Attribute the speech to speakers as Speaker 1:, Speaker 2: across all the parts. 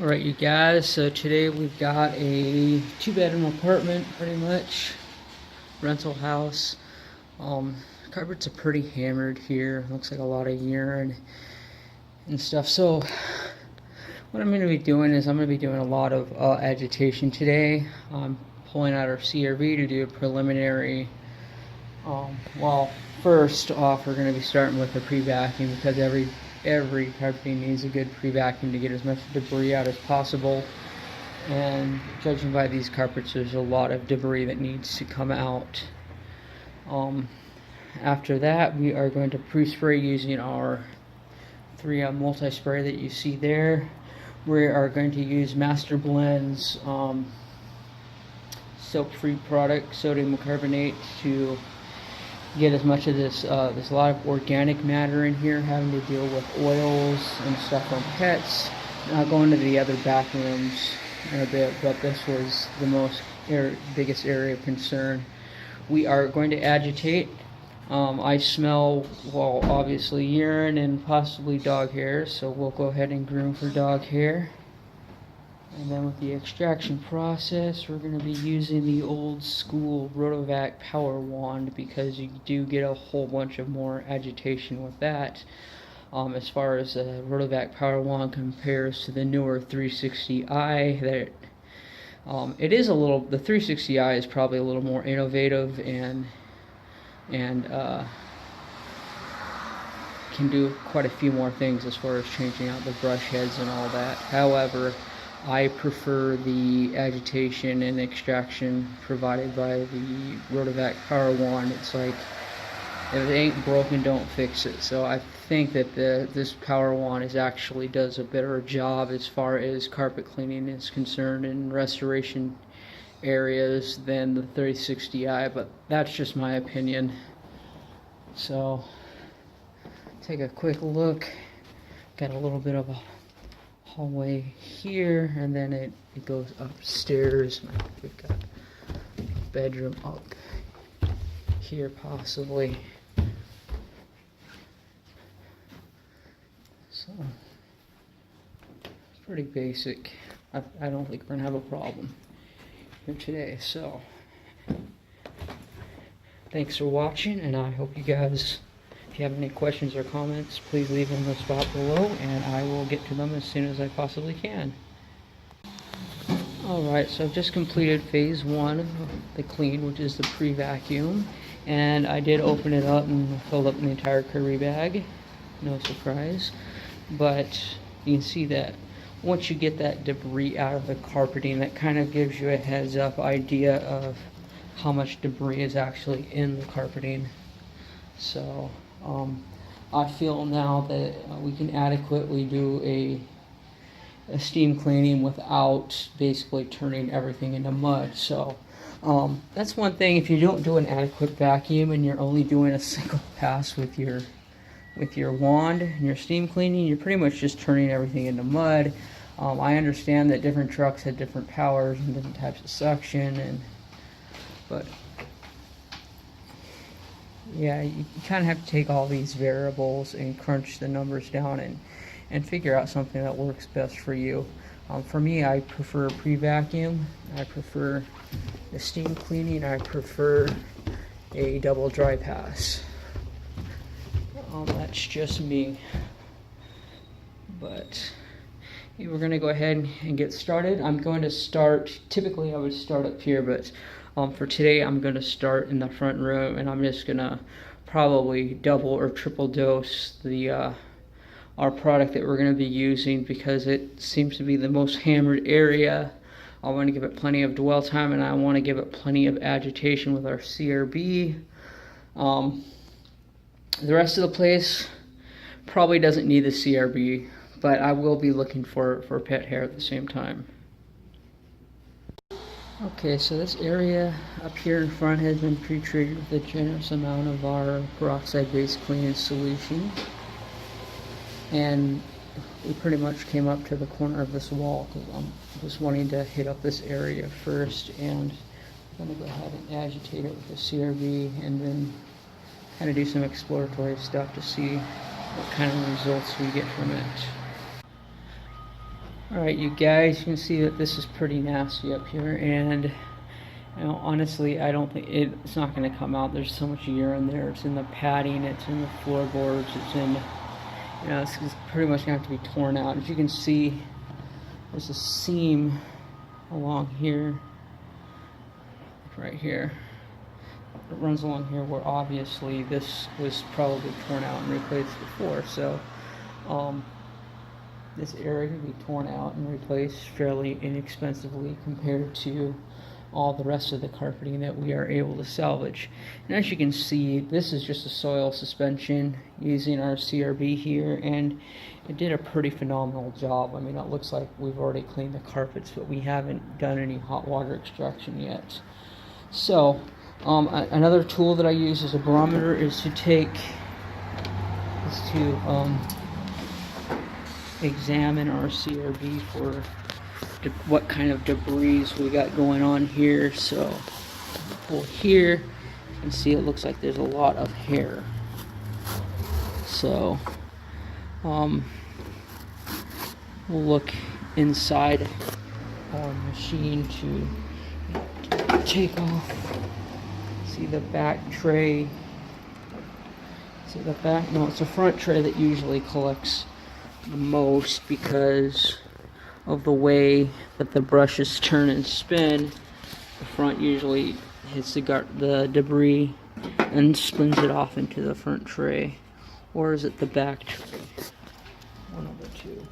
Speaker 1: Alright you guys, so today we've got a 2-bedroom apartment, pretty much, rental house. Carpets are pretty hammered here, looks like a lot of urine and stuff. So what I'm going to be doing is I'm going to be doing a lot of agitation today. I'm pulling out our CRV to do a preliminary, well, first off we're going to be starting with a pre-vacuum, because every carpeting needs a good pre-vacuum to get as much debris out as possible. And judging by these carpets, there's a lot of debris that needs to come out. After that, we are going to pre-spray using our 3M multi-spray that you see there. We are going to use Master Blend's soap-free product, sodium carbonate, to get as much of this. There's a lot of organic matter in here, having to deal with oils and stuff from pets. I'll go into the other back rooms in a bit, but this was the biggest area of concern. We are going to agitate. I smell, well, obviously urine and possibly dog hair, so we'll go ahead and groom for dog hair. And then with the extraction process, we're going to be using the old school Rotovac power wand, because you do get a whole bunch of more agitation with that. As far as the Rotovac power wand compares to the newer 360i, that it is a little, the 360i is probably a little more innovative and can do quite a few more things as far as changing out the brush heads and all that. However, I prefer the agitation and extraction provided by the Rotovac power wand. It's like, if it ain't broken, don't fix it. So I think that this power wand actually does a better job as far as carpet cleaning is concerned in restoration areas than the 360i, but that's just my opinion. So take a quick look. Got a little bit of a hallway here, and then it goes upstairs. We've got a bedroom up here possibly. So it's pretty basic. I don't think we're gonna have a problem here today. So thanks for watching, and I hope you guys, if you have any questions or comments, please leave them in the spot below, and I will get to them as soon as I possibly can. Alright, so I've just completed phase 1 of the clean, which is the pre-vacuum, and I did open it up and filled up the entire curry bag. No surprise. But you can see that once you get that debris out of the carpeting, that kind of gives you a heads up idea of how much debris is actually in the carpeting. So I feel now that we can adequately do a steam cleaning without basically turning everything into mud. So that's one thing. If you don't do an adequate vacuum and you're only doing a single pass with your wand and your steam cleaning, you're pretty much just turning everything into mud. I understand that different trucks had different powers and different types of suction, but yeah, you kind of have to take all these variables and crunch the numbers down and figure out something that works best for you. For me, I prefer pre-vacuum. I prefer the steam cleaning. I prefer a double dry pass. That's just me. But yeah, we're going to go ahead and get started. I'm going to start, typically I would start up here, but for today I'm going to start in the front room, and I'm just going to probably double or triple dose the our product that we're going to be using, because it seems to be the most hammered area. I want to give it plenty of dwell time, and I want to give it plenty of agitation with our CRB. The rest of the place probably doesn't need the CRB, but I will be looking for pet hair at the same time. Okay, so this area up here in front has been pre-treated with a generous amount of our peroxide-based cleaning solution. And we pretty much came up to the corner of this wall, because I'm just wanting to hit up this area first, and I'm going to go ahead and agitate it with the CRB, and then kind of do some exploratory stuff to see what kind of results we get from it. Alright, you guys, you can see that this is pretty nasty up here, and you know, honestly, I don't think it's not going to come out. There's so much urine there. It's in the padding, it's in the floorboards, it's in, you know, it's pretty much going to have to be torn out. As you can see, there's a seam along here, right here. It runs along here where obviously this was probably torn out and replaced before. So, this area can be torn out and replaced fairly inexpensively compared to all the rest of the carpeting that we are able to salvage. And as you can see, this is just a soil suspension using our CRB here, and it did a pretty phenomenal job. I mean, it looks like we've already cleaned the carpets, but we haven't done any hot water extraction yet. So another tool that I use as a barometer is to examine our CRB for what kind of debris we got going on here. So pull here, you can see it looks like there's a lot of hair. So we'll look inside our machine to take off. See the back tray. See the back? No, it's the front tray that usually collects the most because of the way that the brushes turn and spin. The front usually hits the debris and spins it off into the front tray. Or is it the back tray? One of the two.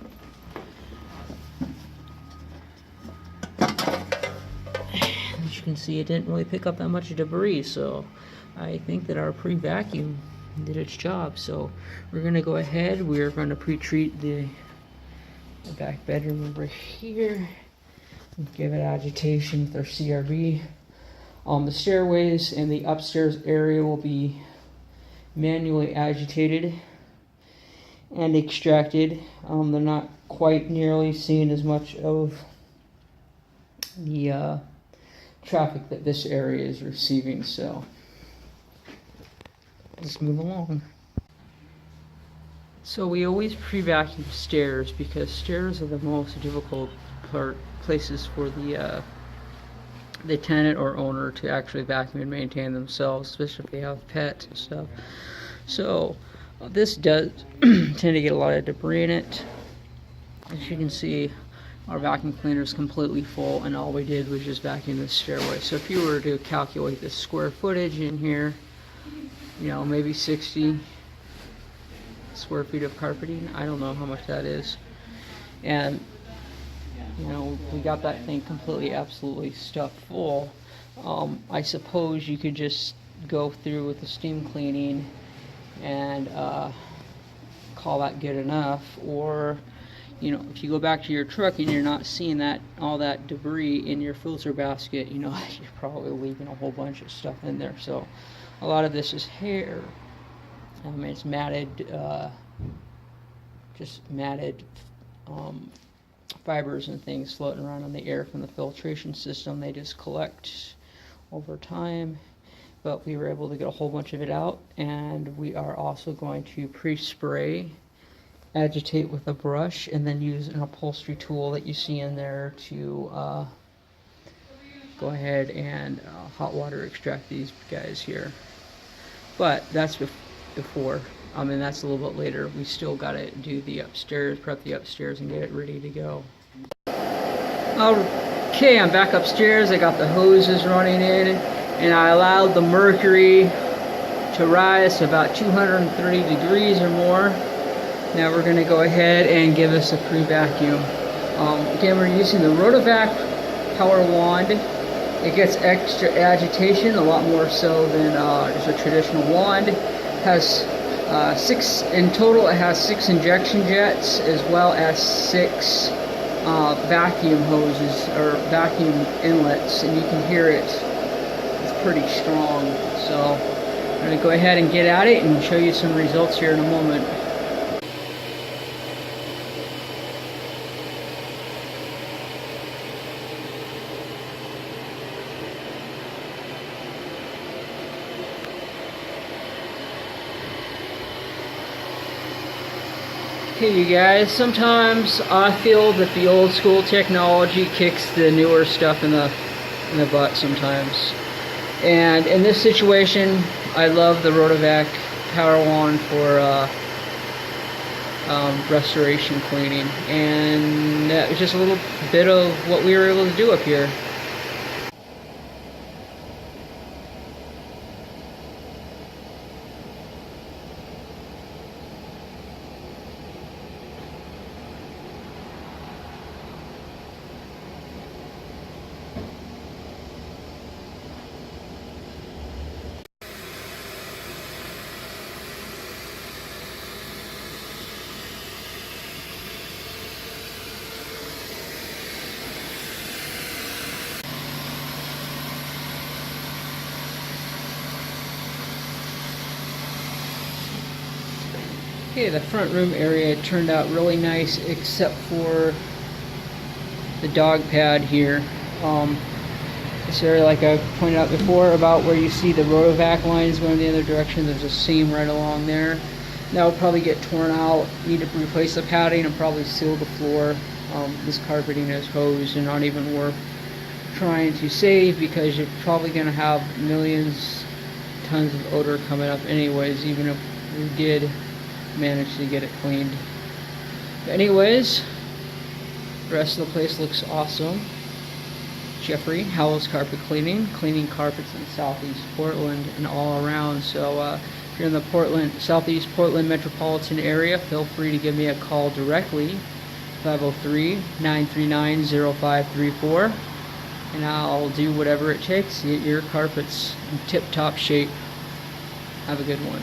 Speaker 1: As you can see, it didn't really pick up that much debris, so I think that our pre-vacuum did its job. So we're going to go ahead, we're going to pre-treat the back bedroom over here and give it agitation with our CRB. The stairways and the upstairs area will be manually agitated and extracted. They're not quite nearly seeing as much of the traffic that this area is receiving, so let's move along. So we always pre-vacuum stairs because stairs are the most difficult places for the tenant or owner to actually vacuum and maintain themselves, especially if they have pets and stuff. So this does tend to get a lot of debris in it. As you can see, our vacuum cleaner is completely full, and all we did was just vacuum the stairway. So if you were to calculate the square footage in here, you know, maybe 60 square feet of carpeting. I don't know how much that is. And, you know, we got that thing completely, absolutely stuffed full. I suppose you could just go through with the steam cleaning and call that good enough. Or, you know, if you go back to your truck and you're not seeing all that debris in your filter basket, you know, you're probably leaving a whole bunch of stuff in there. So a lot of this is hair. It's matted, just matted fibers and things floating around in the air from the filtration system. They just collect over time, but we were able to get a whole bunch of it out, and we are also going to pre-spray, agitate with a brush, and then use an upholstery tool that you see in there to go ahead and hot water extract these guys here. But that's before. I mean, that's a little bit later. We still got to do the upstairs, prep the upstairs, and get it ready to go. Okay, I'm back upstairs. I got the hoses running in, and I allowed the mercury to rise to about 230 degrees or more. Now we're going to go ahead and give us a pre-vacuum. Again, we're using the Rotovac power wand. It gets extra agitation, a lot more so than just a traditional wand. It has 6 in total. It has 6 injection jets as well as 6 vacuum hoses or vacuum inlets, and you can hear it. It's pretty strong. So I'm going to go ahead and get at it and show you some results here in a moment. Hey you guys, sometimes I feel that the old school technology kicks the newer stuff in the butt sometimes. And in this situation, I love the Rotovac Power Wand for restoration cleaning. And that was just a little bit of what we were able to do up here. Okay, the front room area turned out really nice except for the dog pad here. This area, like I pointed out before, about where you see the Rotovac lines going the other direction, there's a seam right along there. That will probably get torn out, need to replace the padding and probably seal the floor. This carpeting is hosed and not even worth trying to save because you're probably going to have millions tons of odor coming up anyways, even if we did manage to get it cleaned. But anyways, the rest of the place looks awesome. Jeffrey, Howells Carpet Cleaning, cleaning carpets in Southeast Portland and all around. So if you're in the Southeast Portland Metropolitan area, feel free to give me a call directly, 503-939-0534, and I'll do whatever it takes to get your carpets in tip-top shape. Have a good one.